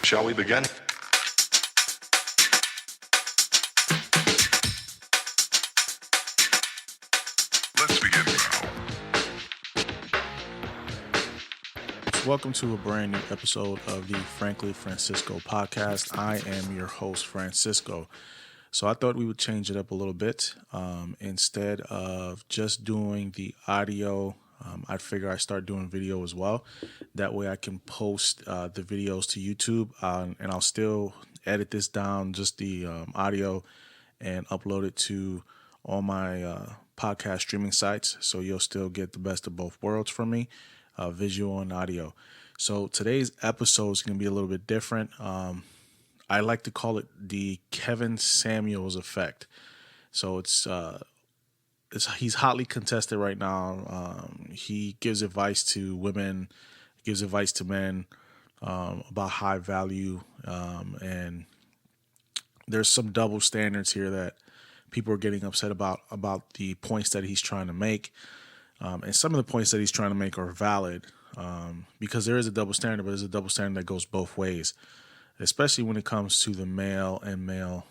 Shall we begin? Let's begin now. Welcome to a brand new episode of the Frankly Francisco podcast. I am your host, Francisco. So I thought we would change it up a little bit. Instead of just doing the audio, I figure I start doing video as well. That way I can post the videos to YouTube, and I'll still edit this down, just the audio, and upload it to all my podcast streaming sites. So you'll still get the best of both worlds from me, visual and audio. So today's episode is going to be a little bit different. I like to call it the Kevin Samuels effect. So he's hotly contested right now. He gives advice to women, gives advice to men about high value, and there's some double standards here that people are getting upset about the points that he's trying to make. And some of the points that he's trying to make are valid, because there is a double standard, but there's a double standard that goes both ways, especially when it comes to the male and male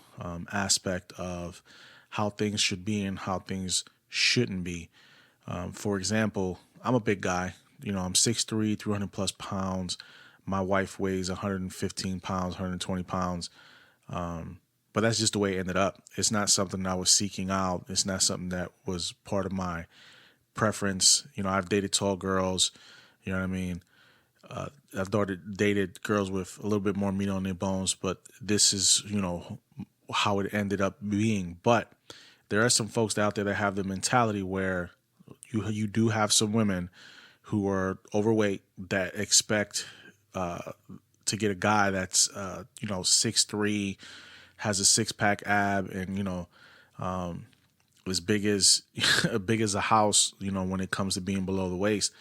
aspect of how things should be and how things shouldn't be. For example, I'm a big guy. I'm 6'3", 300 plus pounds. My wife weighs 115 pounds, 120 pounds. But that's just the way it ended up. It's not something I was seeking out. It's not something that was part of my preference. I've dated tall girls. You know what I mean? I've dated girls with a little bit more meat on their bones, but this is, how it ended up being. But there are some folks out there that have the mentality where you do have some women who are overweight that expect to get a guy that's 6'3", has a 6-pack ab, and as big as big as a house, when it comes to being below the waist,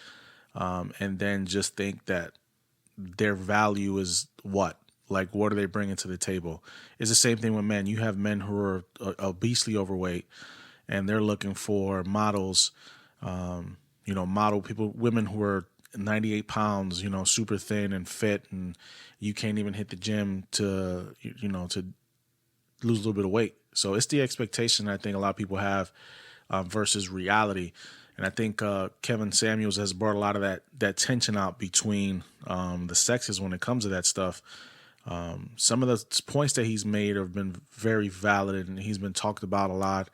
and then just think that their value is what? Like, what are they bringing to the table? It's the same thing with men. You have men who are obesely overweight, and they're looking for models, model people, women who are 98 pounds, super thin and fit, and you can't even hit the gym to lose a little bit of weight. So it's the expectation I think a lot of people have versus reality. And I think Kevin Samuels has brought a lot of that tension out between the sexes when it comes to that stuff. Some of the points that he's made have been very valid, and he's been talked about a lot.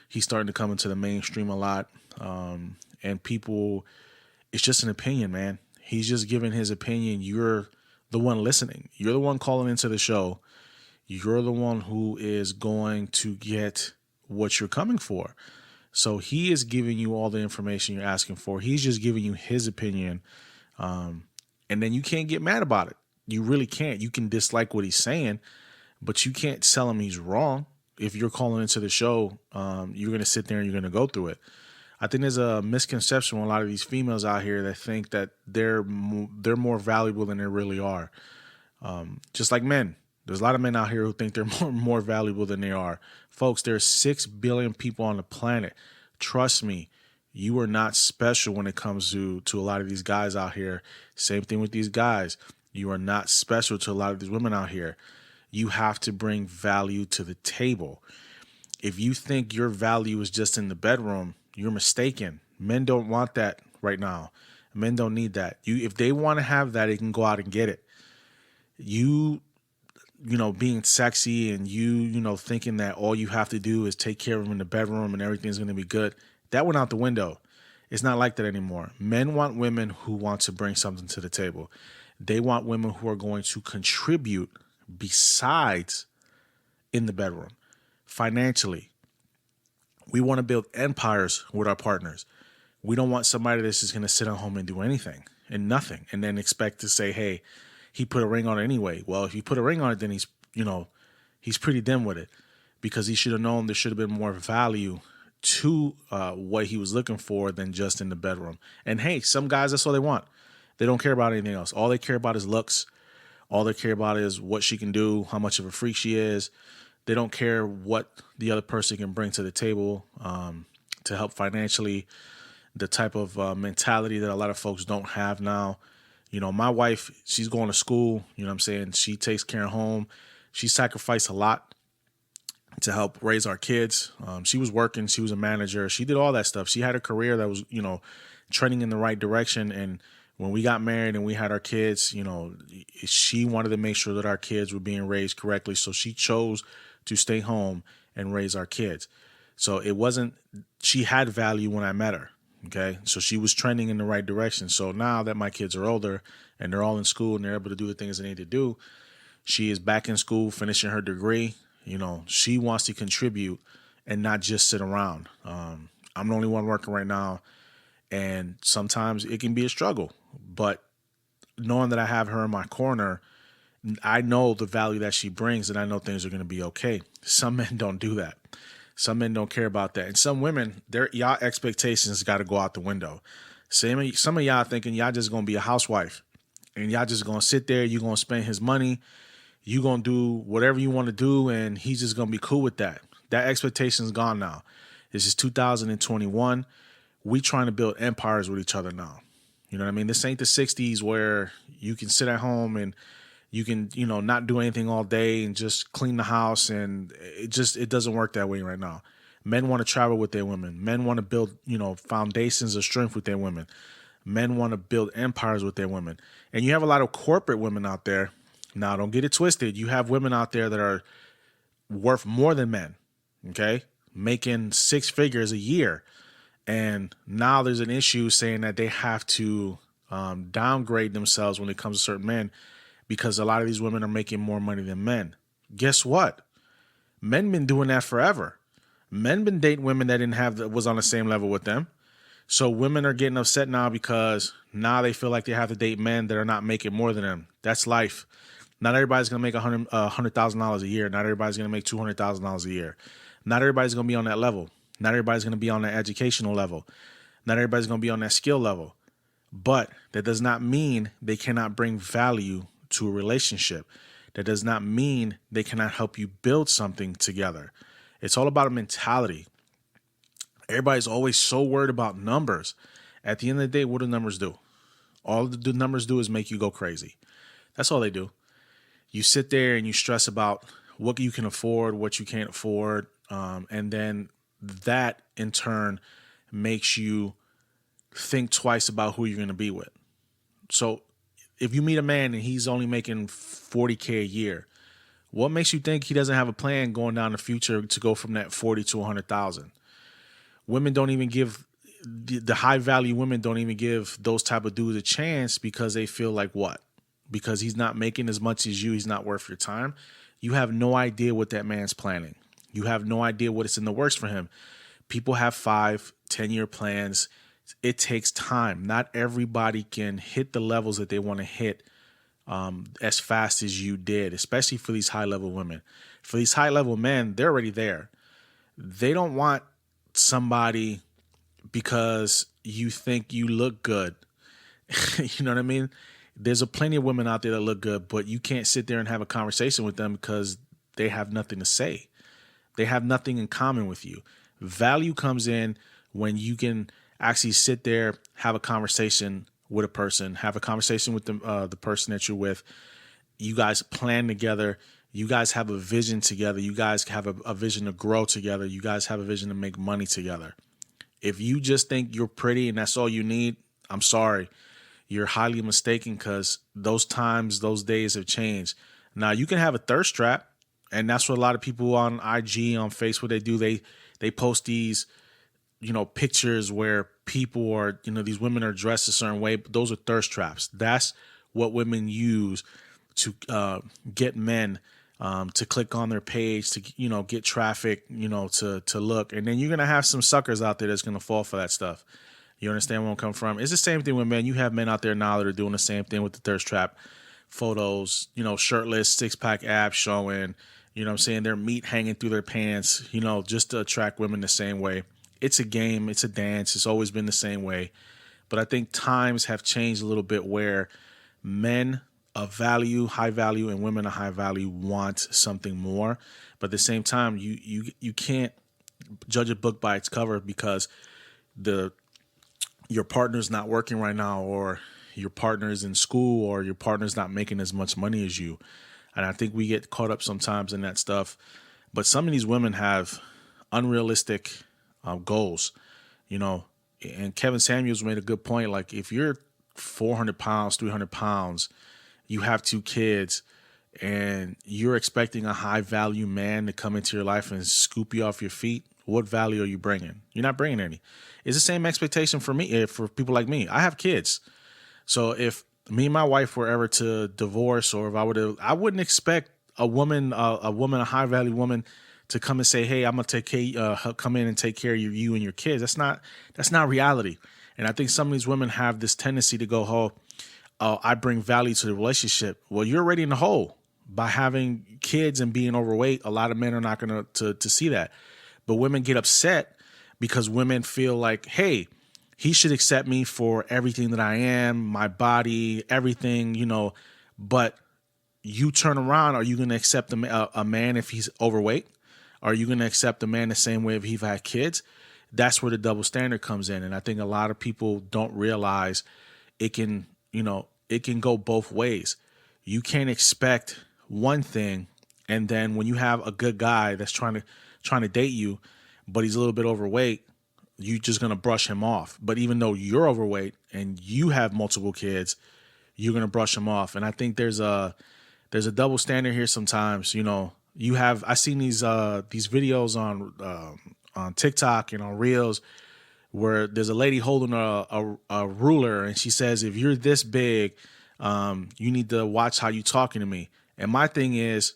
He's starting to come into the mainstream a lot. And people, it's just an opinion, man. He's just giving his opinion. You're the one listening. You're the one calling into the show. You're the one who is going to get what you're coming for. So he is giving you all the information you're asking for. He's just giving you his opinion. And then you can't get mad about it. You really can't. You can dislike what he's saying, but you can't tell him he's wrong. If you're calling into the show, you're going to sit there and you're going to go through it. I think there's a misconception with a lot of these females out here that think that they're more valuable than they really are. Just like men. There's a lot of men out here who think they're more valuable than they are. Folks, there's 6 billion people on the planet. Trust me, you are not special when it comes to a lot of these guys out here. Same thing with these guys. You are not special to a lot of these women out here. You have to bring value to the table. If you think your value is just in the bedroom, you're mistaken. Men don't want that right now. Men don't need that. If they want to have that, they can go out and get it. Being sexy and thinking that all you have to do is take care of them in the bedroom and everything's going to be good, that went out the window. It's not like that anymore. Men want women who want to bring something to the table. They want women who are going to contribute besides in the bedroom, financially. We want to build empires with our partners. We don't want somebody that's just going to sit at home and do anything and nothing and then expect to say, hey, he put a ring on it anyway. Well, if you put a ring on it, then he's pretty dim with it, because he should have known there should have been more value to what he was looking for than just in the bedroom. And hey, some guys, that's all they want. They don't care about anything else. All they care about is looks. All they care about is what she can do, how much of a freak she is. They don't care what the other person can bring to the table to help financially. The type of mentality that a lot of folks don't have now. My wife, she's going to school, you know what I'm saying? She takes care of home. She sacrificed a lot to help raise our kids. She was working. She was a manager. She did all that stuff. She had a career that was, trending in the right direction. And when we got married and we had our kids, she wanted to make sure that our kids were being raised correctly. So she chose to stay home and raise our kids. So she had value when I met her. Okay. So she was trending in the right direction. So now that my kids are older and they're all in school and they're able to do the things they need to do, she is back in school, finishing her degree. She wants to contribute and not just sit around. I'm the only one working right now, and sometimes it can be a struggle. But knowing that I have her in my corner, I know the value that she brings, and I know things are going to be okay. Some men don't do that. Some men don't care about that. And some women, y'all expectations got to go out the window. Some of y'all thinking y'all just going to be a housewife, and y'all just going to sit there. You're going to spend his money. You're going to do whatever you want to do, and he's just going to be cool with that. That expectation is gone now. This is 2021. We trying to build empires with each other now. You know what I mean? This ain't the 60s where you can sit at home and you can, not do anything all day and just clean the house. And it doesn't work that way right now. Men want to travel with their women. Men want to build, foundations of strength with their women. Men want to build empires with their women. And you have a lot of corporate women out there. Now, don't get it twisted. You have women out there that are worth more than men, okay, making 6 figures a year. And now there's an issue saying that they have to downgrade themselves when it comes to certain men because a lot of these women are making more money than men. Guess what? Men been doing that forever. Men been dating women that was on the same level with them. So women are getting upset now because now they feel like they have to date men that are not making more than them. That's life. Not everybody's going to make $100,000 a year. Not everybody's going to make $200,000 a year. Not everybody's going to be on that level. Not everybody's going to be on that educational level. Not everybody's going to be on that skill level. But that does not mean they cannot bring value to a relationship. That does not mean they cannot help you build something together. It's all about a mentality. Everybody's always so worried about numbers. At the end of the day, what do numbers do? All the numbers do is make you go crazy. That's all they do. You sit there and you stress about what you can afford, what you can't afford. And then that in turn makes you think twice about who you're going to be with. So if you meet a man and he's only making $40K a year, what makes you think he doesn't have a plan going down the future to go from that 40 to 100,000? Women don't even give the high value women don't even give those type of dudes a chance because they feel like what? Because he's not making as much as you, he's not worth your time. You have no idea what that man's planning. You have no idea what is in the works for him. People have 5-10-year plans. It takes time. Not everybody can hit the levels that they want to hit as fast as you did, especially for these high-level women. For these high-level men, they're already there. They don't want somebody because you think you look good. You know what I mean? There's plenty of women out there that look good, but you can't sit there and have a conversation with them because they have nothing to say. They have nothing in common with you. Value comes in when you can actually sit there, have a conversation with a person, have a conversation with the person that you're with. You guys plan together. You guys have a vision together. You guys have a vision to grow together. You guys have a vision to make money together. If you just think you're pretty and that's all you need, I'm sorry. You're highly mistaken because those days have changed. Now, you can have a thirst trap, and that's what a lot of people on IG, on Facebook, they do. They post these, pictures where people are, these women are dressed a certain way. But those are thirst traps. That's what women use to get men to click on their page, to, get traffic, to look. And then you're going to have some suckers out there that's going to fall for that stuff. You understand where I'm coming from? It's the same thing with men. You have men out there now that are doing the same thing with the thirst trap photos, shirtless, 6-pack abs showing, their meat hanging through their pants, just to attract women the same way. It's a game. It's a dance. It's always been the same way. But I think times have changed a little bit where men of value, high value, and women of high value want something more. But at the same time, you can't judge a book by its cover because your partner's not working right now, or your partner's in school or your partner's not making as much money as you. And I think we get caught up sometimes in that stuff. But some of these women have unrealistic goals, you know. And Kevin Samuels made a good point. Like, if you're 400 pounds, 300 pounds, you have 2 kids, and you're expecting a high value man to come into your life and scoop you off your feet, what value are you bringing? You're not bringing any. It's the same expectation for me, for people like me. I have kids. So if me and my wife were ever to divorce, or if I wouldn't expect a woman, a high value woman, to come and say, "Hey, I'm gonna come in and take care of you and your kids." That's not reality. And I think some of these women have this tendency to go, I bring value to the relationship. Well, you're already in the hole by having kids and being overweight. A lot of men are not going to see that. But women get upset because women feel like, hey, he should accept me for everything that I am, my body, everything, you know. But you turn around, are you going to accept a man if he's overweight? Are you going to accept a man the same way if he's had kids? That's where the double standard comes in. And I think a lot of people don't realize it can go both ways. You can't expect one thing, and then when you have a good guy that's trying to date you, but he's a little bit overweight, you're just going to brush him off. But even though you're overweight and you have multiple kids, you're going to brush him off. And I think there's a double standard here sometimes. You know, I've seen these videos on TikTok and on Reels where there's a lady holding a ruler, and she says, if you're this big, you need to watch how you talking to me. And my thing is,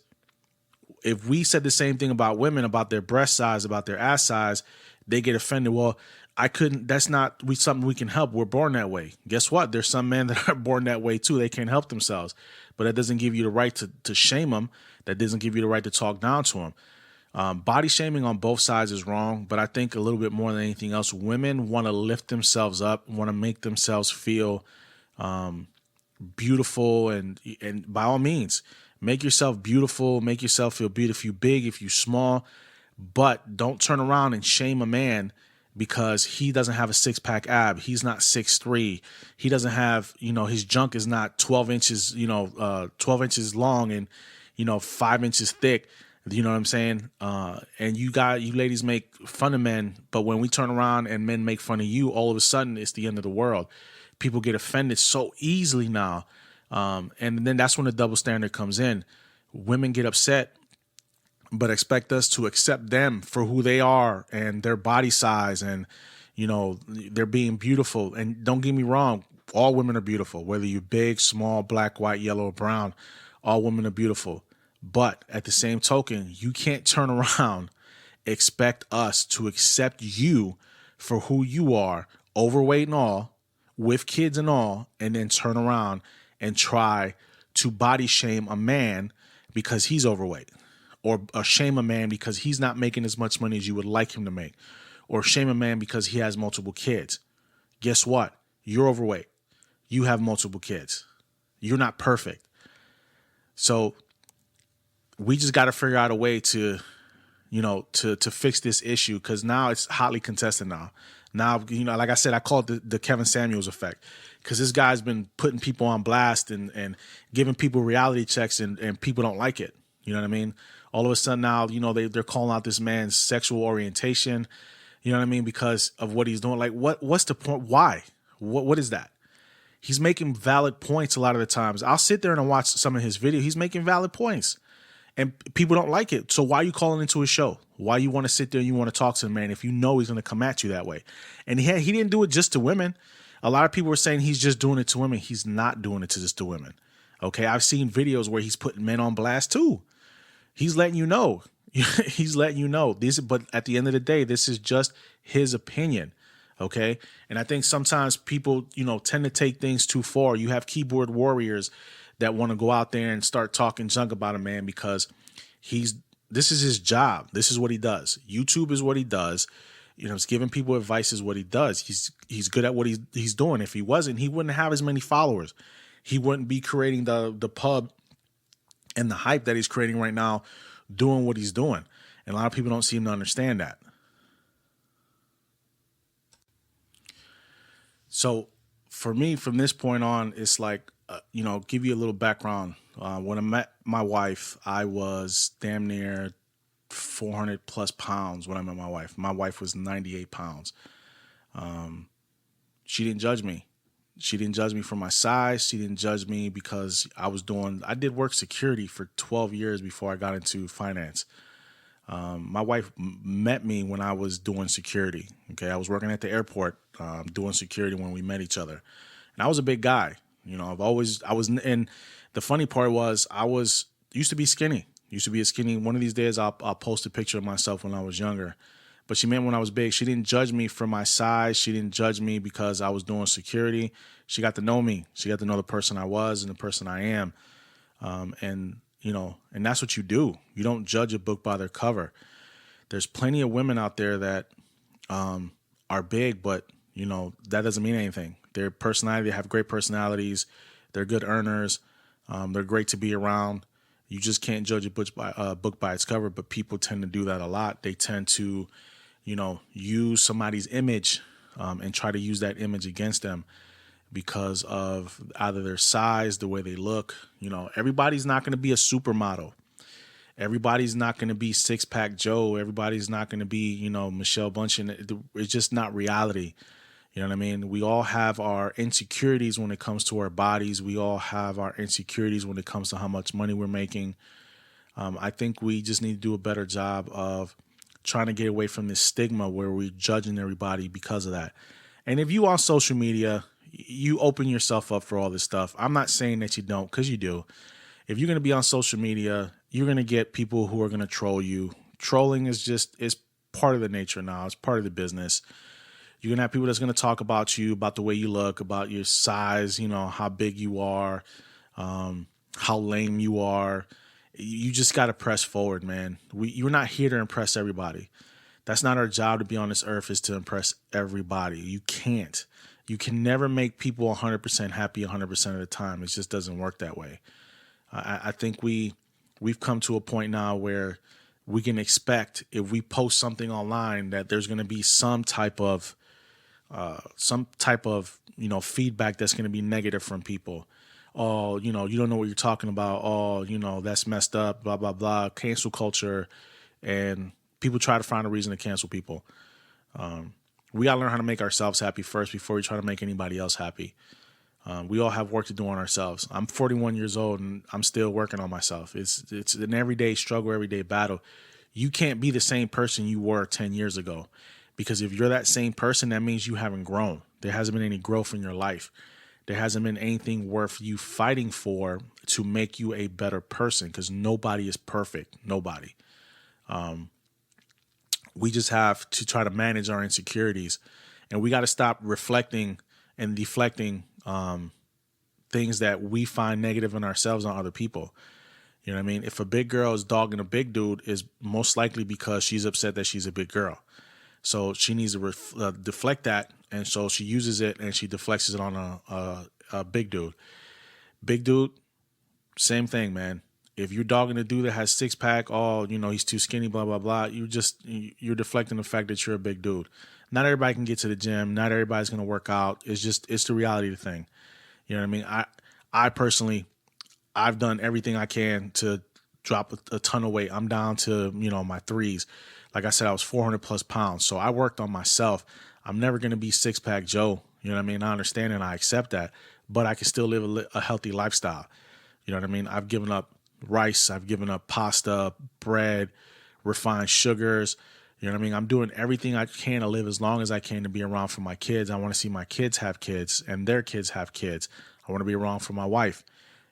if we said the same thing about women, about their breast size, about their ass size, they get offended. Well, that's not something we can help. We're born that way. Guess what? There's some men that are born that way too. They can't help themselves. But that doesn't give you the right to shame them. That doesn't give you the right to talk down to them. Body shaming on both sides is wrong, but I think a little bit more than anything else, women want to lift themselves up, want to make themselves feel beautiful, and by all means, make yourself beautiful, make yourself feel beautiful. If you big, if you small, but don't turn around and shame a man because he doesn't have a 6-pack ab. He's not 6'3". He doesn't have, his junk is not 12 inches, 12 inches long and, 5 inches thick. You know what I'm saying? And you ladies make fun of men, but when we turn around and men make fun of you, all of a sudden it's the end of the world. People get offended so easily now. And then that's when the double standard comes in. Women get upset, but expect us to accept them for who they are and their body size and, they're being beautiful. And don't get me wrong, all women are beautiful, whether you're big, small, black, white, yellow, or brown, all women are beautiful. But at the same token, you can't turn around, expect us to accept you for who you are, overweight and all, with kids and all, and then turn around and try to body shame a man because he's overweight, or shame a man because he's not making as much money as you would like him to make, or shame a man because he has multiple kids. Guess what? You're overweight. You have multiple kids. You're not perfect. So we just got to figure out a way to fix this issue, because now it's hotly contested now. Now, like I said, I call it the Kevin Samuels effect, because this guy's been putting people on blast and giving people reality checks, and people don't like it. You know what I mean? All of a sudden now, they're calling out this man's sexual orientation, you know what I mean, because of what he's doing. Like, what's the point? Why? What is that? He's making valid points a lot of the times. I'll sit there and watch some of his videos. He's making valid points. And people don't like it. So why are you calling into his show? Why you want to sit there and you want to talk to the man if you know he's going to come at you that way? And he didn't do it just to women. A lot of people were saying he's just doing it to women. He's not doing it to just to women. Okay, I've seen videos where he's putting men on blast too. He's letting you know. He's letting you know. But at the end of the day, this is just his opinion. Okay, and I think sometimes people, tend to take things too far. You have keyboard warriors that want to go out there and start talking junk about a man because this is his job. This is what he does. YouTube is what he does. It's giving people advice is what he does. He's good at what he's doing. If he wasn't, he wouldn't have as many followers. He wouldn't be creating the pub and the hype that he's creating right now, doing what he's doing. And a lot of people don't seem to understand that. So for me, from this point on, it's like, give you a little background. When I met my wife, I was damn near 400 plus pounds when I met my wife. My wife was 98 pounds. She didn't judge me. She didn't judge me for my size. She didn't judge me because I did work security for 12 years before I got into finance. My wife met me when I was doing security. Okay. I was working at the airport, doing security when we met each other. And I was a big guy. And the funny part was used to be skinny. One of these days I'll post a picture of myself when I was younger. But she meant when I was big. She didn't judge me for my size. She didn't judge me because I was doing security. She got to know me. She got to know the person I was and the person I am. And that's what you do. You don't judge a book by their cover. There's plenty of women out there that are big, but, that doesn't mean anything. Their personality, they have great personalities. They're good earners. They're great to be around. You just can't judge a book by its cover, but people tend to do that a lot. They tend to use somebody's image and try to use that image against them because of either their size, the way they look. Everybody's not going to be a supermodel. Everybody's not going to be six-pack Joe. Everybody's not going to be, Michelle Bunchen. It's just not reality. You know what I mean? We all have our insecurities when it comes to our bodies. We all have our insecurities when it comes to how much money we're making. I think we just need to do a better job of trying to get away from this stigma where we're judging everybody because of that. And if you on social media, you open yourself up for all this stuff. I'm not saying that you don't, because you do. If you're going to be on social media, you're going to get people who are going to troll you. Trolling is part of the nature now. It's part of the business. You're going to have people that's going to talk about you, about the way you look, about your size, how big you are, how lame you are. You just got to press forward, man. You're not here to impress everybody. That's not our job to be on this earth, is to impress everybody. You can't. You can never make people 100% happy 100% of the time. It just doesn't work that way. I think we've come to a point now where we can expect, if we post something online, that there's going to be some type of feedback that's going to be negative from people. Oh, you don't know what you're talking about. Oh, that's messed up, blah, blah, blah. Cancel culture. And people try to find a reason to cancel people. We got to learn how to make ourselves happy first before we try to make anybody else happy. We all have work to do on ourselves. I'm 41 years old and I'm still working on myself. It's an everyday struggle, everyday battle. You can't be the same person you were 10 years ago, because if you're that same person, that means you haven't grown. There hasn't been any growth in your life. There hasn't been anything worth you fighting for to make you a better person, because nobody is perfect. Nobody. We just have to try to manage our insecurities, and we got to stop reflecting and deflecting things that we find negative in ourselves on other people. You know what I mean? If a big girl is dogging a big dude, is most likely because she's upset that she's a big girl. So she needs to deflect that, and so she uses it and she deflects it on a big dude. Big dude, same thing, man. If you're dogging a dude that has six pack, he's too skinny, blah, blah, blah, you're deflecting the fact that you're a big dude. Not everybody can get to the gym. Not everybody's going to work out. It's the reality of the thing. You know what I mean? I personally, I've done everything I can to drop a ton of weight. I'm down to, my threes. Like I said, I was 400 plus pounds. So I worked on myself. I'm never going to be six pack Joe. You know what I mean? I understand and I accept that, but I can still live a healthy lifestyle. You know what I mean? I've given up rice. I've given up pasta, bread, refined sugars. You know what I mean? I'm doing everything I can to live as long as I can to be around for my kids. I want to see my kids have kids and their kids have kids. I want to be around for my wife.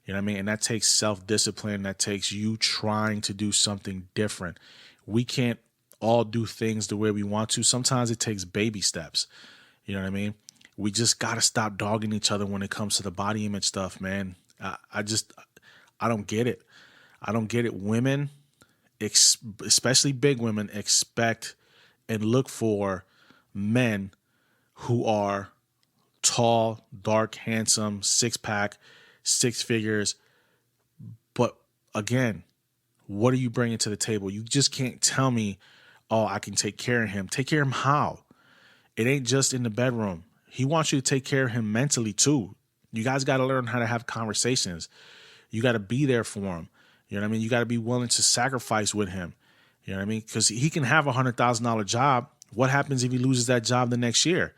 You know what I mean? And that takes self-discipline. That takes you trying to do something different. We can't all do things the way we want to. Sometimes it takes baby steps. You know what I mean? We just got to stop dogging each other when it comes to the body image stuff, man. I don't get it. I don't get it. Women, especially big women, expect and look for men who are tall, dark, handsome, six pack, six figures. But again, what are you bringing to the table? You just can't tell me, oh, I can take care of him. Take care of him how? It ain't just in the bedroom. He wants you to take care of him mentally too. You guys got to learn how to have conversations. You got to be there for him. You know what I mean? You got to be willing to sacrifice with him. You know what I mean? Because he can have $100,000 job. What happens if he loses that job the next year?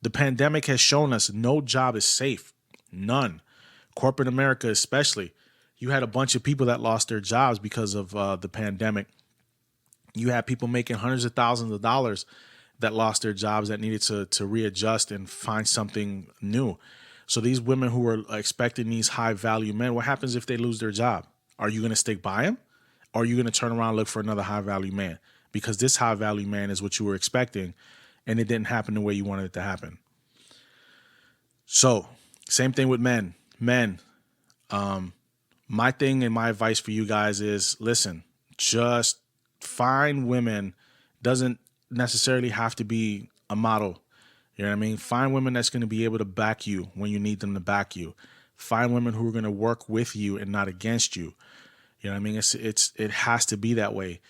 The pandemic has shown us no job is safe. None. Corporate America especially. You had a bunch of people that lost their jobs because of the pandemic. You had people making hundreds of thousands of dollars that lost their jobs, that needed to readjust and find something new. So these women who are expecting these high value men, what happens if they lose their job? Are you going to stick by him? Or are you going to turn around and look for another high value man? Because this high value man is what you were expecting and it didn't happen the way you wanted it to happen. So same thing with men. Men, my thing and my advice for you guys is, listen, just find women. Doesn't necessarily have to be a model. You know what I mean? Find women that's going to be able to back you when you need them to back you. Find women who are going to work with you and not against you. You know what I mean? It has to be that way.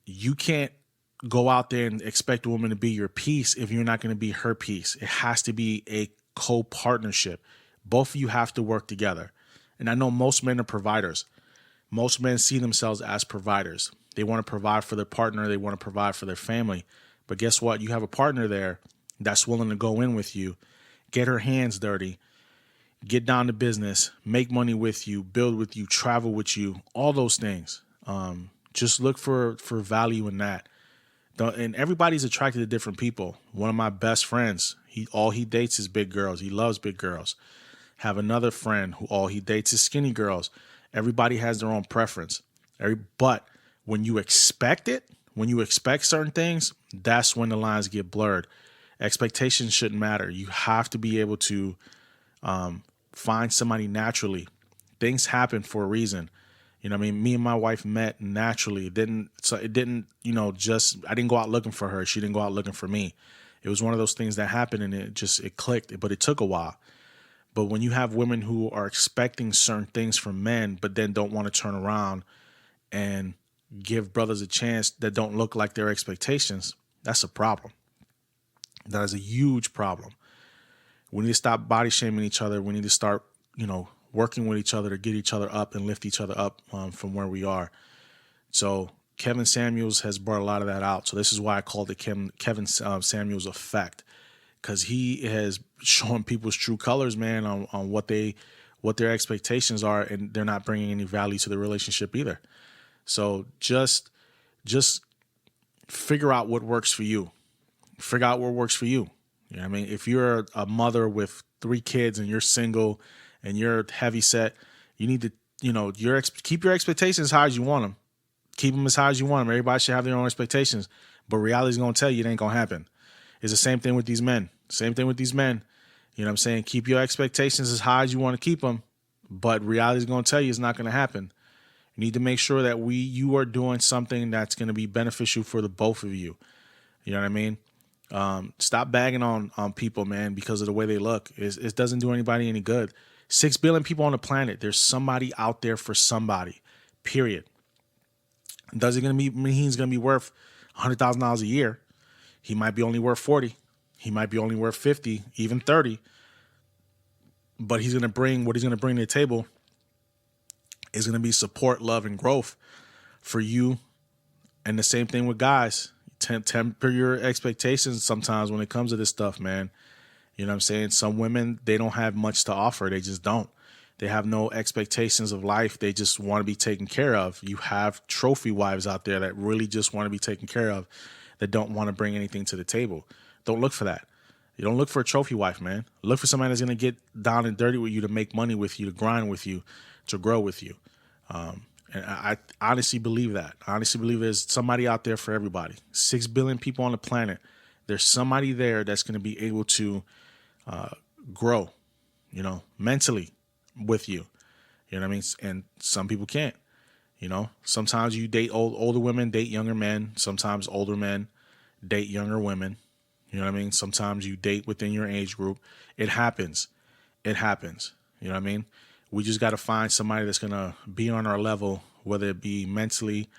You can't go out there and expect a woman to be your piece if you're not going to be her piece. It has to be a co-partnership. Both of you have to work together. And I know most men are providers. Most men see themselves as providers. They want to provide for their partner. They want to provide for their family. But guess what? You have a partner there that's willing to go in with you, get her hands dirty, get down to business, make money with you, build with you, travel with you, all those things. Just look for value in that. And everybody's attracted to different people. One of my best friends, all he dates is big girls. He loves big girls. Have another friend who all he dates is skinny girls. Everybody has their own preference. But when you expect it, when you expect certain things, that's when the lines get blurred. Expectations shouldn't matter. You have to be able to find somebody naturally. Things happen for a reason. You know what I mean? Me and my wife met naturally. I didn't go out looking for her. She didn't go out looking for me. It was one of those things that happened and it clicked, but it took a while. But when you have women who are expecting certain things from men, but then don't want to turn around and give brothers a chance that don't look like their expectations, that's a problem. That is a huge problem. We need to stop body shaming each other. We need to start, working with each other to get each other up and lift each other up from where we are. So Kevin Samuels has brought a lot of that out. So this is why I called it Kevin Samuels effect, because he has shown people's true colors, man, on what their expectations are, and they're not bringing any value to the relationship either. So just figure out what works for you. Figure out what works for you. You know what I mean? If you're a mother with 3 kids and you're single and you're heavy set, you need to, keep your expectations as high as you want them. Keep them as high as you want them. Everybody should have their own expectations, but reality's going to tell you it ain't going to happen. It's the same thing with these men. Same thing with these men. You know what I'm saying? Keep your expectations as high as you want to keep them, but reality's going to tell you it's not going to happen. You need to make sure that you are doing something that's going to be beneficial for the both of you. You know what I mean? Stop bagging on people, man, because of the way they look. It doesn't do anybody any good. 6 billion people on the planet. There's somebody out there for somebody, period. Does it mean he's going to be worth $100,000 a year? He might be only worth 40. He might be only worth 50, even 30. But he's going to bring what he's going to bring to the table is going to be support, love, and growth for you. And the same thing with guys. Temper your expectations sometimes when it comes to this stuff, man. You know what I'm saying? Some women, they don't have much to offer. They just don't. They have no expectations of life. They just want to be taken care of. You have trophy wives out there that really just want to be taken care of, that don't want to bring anything to the table. Don't look for that. You don't look for a trophy wife, man. Look for somebody that's going to get down and dirty with you, to make money with you, to grind with you, to grow with you. And I honestly believe that. I honestly believe there's somebody out there for everybody. 6 billion people on the planet. There's somebody there that's going to be able to grow, mentally with you. You know what I mean? And some people can't. Sometimes you date older women, date younger men. Sometimes older men date younger women. You know what I mean? Sometimes you date within your age group. It happens. It happens. You know what I mean? We just got to find somebody that's going to be on our level, whether it be mentally,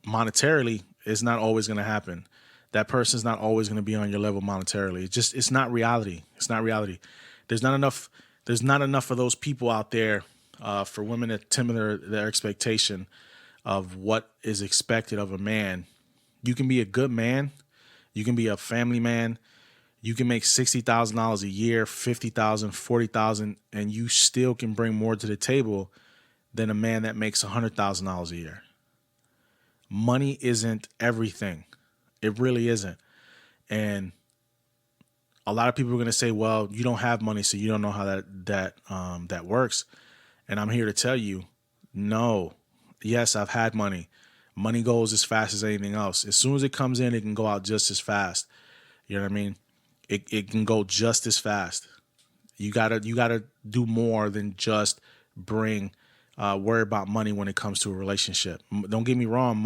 monetarily. It's not always going to happen. that person's not always going to be on your level monetarily. It's not reality. It's not reality. There's not enough of those people out there for women to temper their expectation of what is expected of a man. You can be a good man. You can be a family man. You can make $60,000 a year, $50,000, $40,000, and you still can bring more to the table than a man that makes $100,000 a year. Money isn't everything. It really isn't. And a lot of people are going to say, well, you don't have money, so you don't know how that works. And I'm here to tell you, no. Yes, I've had money. Money goes as fast as anything else. As soon as it comes in, it can go out just as fast. You know what I mean? It can go just as fast. You gotta do more than just worry about money when it comes to a relationship. Don't get me wrong,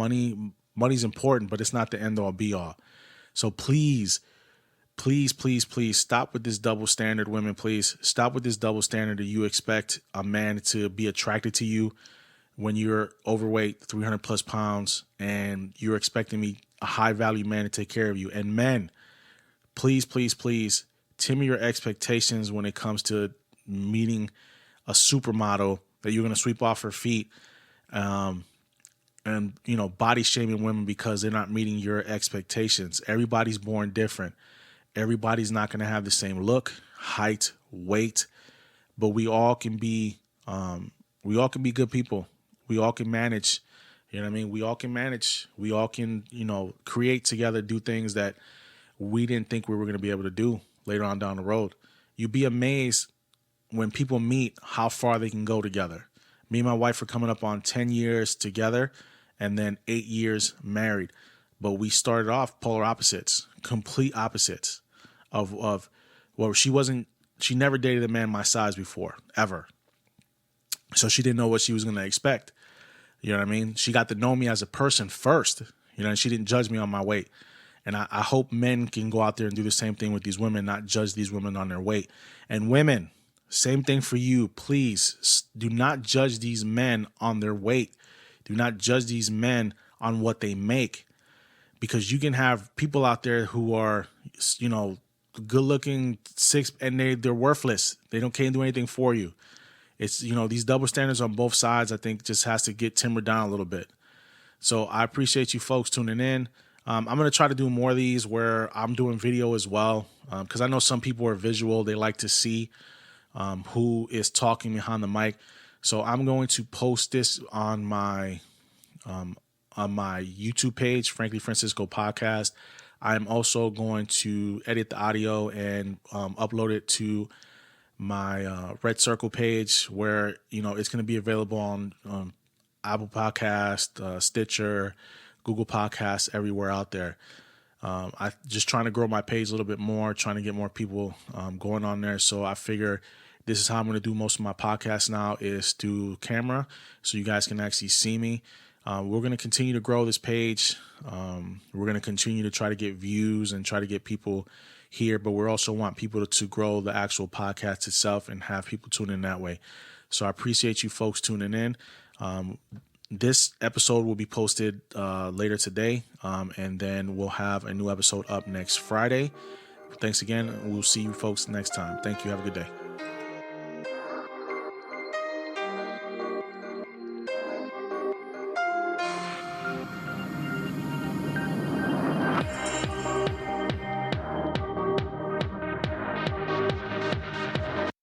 money's important, but it's not the end all be all. So please stop with this double standard, women. Please stop with this double standard that you expect a man to be attracted to you when you're overweight, 300 plus pounds, and you're expecting a high value man to take care of you. And men, please temper your expectations when it comes to meeting a supermodel that you're going to sweep off her feet, and body shaming women because they're not meeting your expectations. Everybody's born different. Everybody's not going to have the same look, height, weight, but we all can be good people. We all can manage. You know what I mean? We all can manage. We all can, create together, do things that we didn't think we were going to be able to do later on down the road. You'd be amazed when people meet how far they can go together. Me and my wife are coming up on 10 years together and then 8 years married. But we started off polar opposites, complete opposites she never dated a man my size before, ever. So she didn't know what she was going to expect. You know what I mean? She got to know me as a person first, and she didn't judge me on my weight. And I hope men can go out there and do the same thing with these women, not judge these women on their weight. And women, same thing for you. Please do not judge these men on their weight. Do not judge these men on what they make, because you can have people out there who are, good looking, and they're worthless. They can't do anything for you. It's, these double standards on both sides, I think just has to get timbered down a little bit. So I appreciate you folks tuning in. I'm going to try to do more of these where I'm doing video as well, because I know some people are visual. They like to see who is talking behind the mic. So I'm going to post this on my YouTube page, Frankly Francisco Podcast. I'm also going to edit the audio and upload it to my Red Circle page, where it's going to be available on Apple Podcast, Stitcher, Google Podcasts, everywhere out there. I just trying to grow my page a little bit more, trying to get more people going on there. So I figure this is how I'm going to do most of my podcasts now, is through camera, so you guys can actually see me. We're going to continue to grow this page. We're going to continue to try to get views and try to get people here, but we also want people to grow the actual podcast itself and have people tune in that way. So I appreciate you folks tuning in. This episode will be posted later today, and then we'll have a new episode up next Friday. Thanks again. We'll see you folks next time. Thank you. Have a good day.